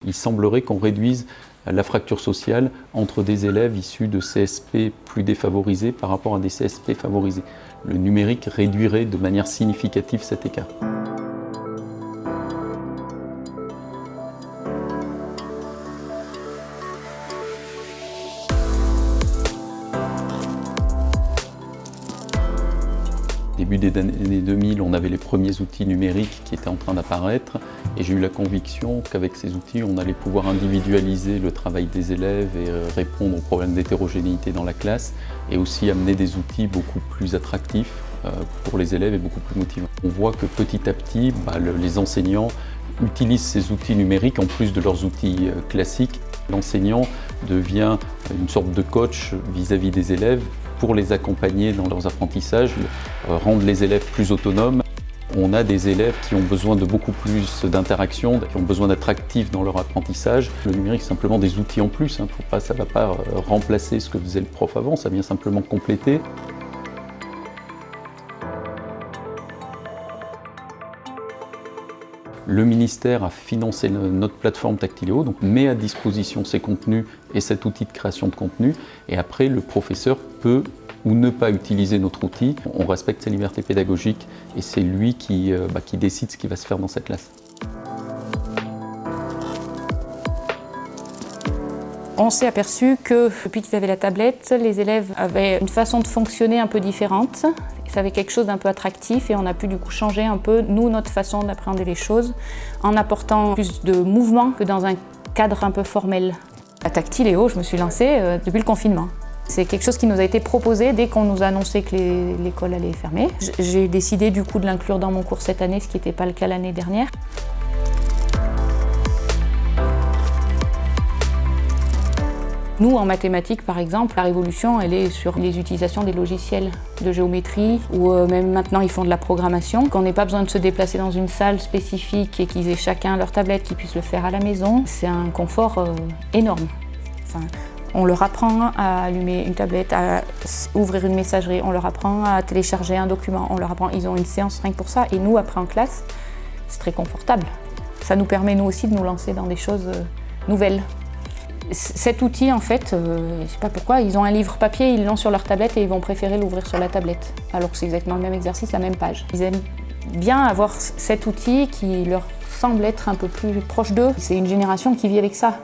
il semblerait qu'on réduise la fracture sociale entre des élèves issus de CSP plus défavorisés par rapport à des CSP favorisés. Le numérique réduirait de manière significative cet écart. Début des années 2000, on avait les premiers outils numériques qui étaient en train d'apparaître et j'ai eu la conviction qu'avec ces outils, on allait pouvoir individualiser le travail des élèves et répondre aux problèmes d'hétérogénéité dans la classe et aussi amener des outils beaucoup plus attractifs pour les élèves et beaucoup plus motivants. On voit que petit à petit, les enseignants utilisent ces outils numériques en plus de leurs outils classiques. L'enseignant devient une sorte de coach vis-à-vis des élèves pour les accompagner dans leurs apprentissages, rendre les élèves plus autonomes. On a des élèves qui ont besoin de beaucoup plus d'interaction, qui ont besoin d'être actifs dans leur apprentissage. Le numérique, c'est simplement des outils en plus, ça ne va pas remplacer ce que faisait le prof avant, ça vient simplement compléter. Le ministère a financé notre plateforme Tactiléo, donc met à disposition ses contenus et cet outil de création de contenu. Et après, le professeur peut ou ne pas utiliser notre outil. On respecte sa liberté pédagogique et c'est lui qui décide ce qui va se faire dans sa classe. On s'est aperçu que depuis qu'ils avaient la tablette, les élèves avaient une façon de fonctionner un peu différente. Ça avait quelque chose d'un peu attractif et on a pu du coup changer un peu, nous, notre façon d'appréhender les choses en apportant plus de mouvement que dans un cadre un peu formel. À Tactiléo, je me suis lancée depuis le confinement. C'est quelque chose qui nous a été proposé dès qu'on nous a annoncé que l'école allait fermer. J'ai décidé du coup de l'inclure dans mon cours cette année, ce qui n'était pas le cas l'année dernière. Nous, en mathématiques, par exemple, la révolution, elle est sur les utilisations des logiciels de géométrie, ou même maintenant, ils font de la programmation. Qu'on n'ait pas besoin de se déplacer dans une salle spécifique et qu'ils aient chacun leur tablette, qu'ils puissent le faire à la maison, c'est un confort énorme. Enfin, on leur apprend à allumer une tablette, à ouvrir une messagerie, on leur apprend à télécharger un document, on leur apprend, ils ont une séance rien que pour ça. Et nous, après en classe, c'est très confortable. Ça nous permet, nous aussi, de nous lancer dans des choses nouvelles. Cet outil, en fait, je ne sais pas pourquoi, ils ont un livre papier, ils l'ont sur leur tablette et ils vont préférer l'ouvrir sur la tablette, alors que c'est exactement le même exercice, la même page. Ils aiment bien avoir cet outil qui leur semble être un peu plus proche d'eux. C'est une génération qui vit avec ça.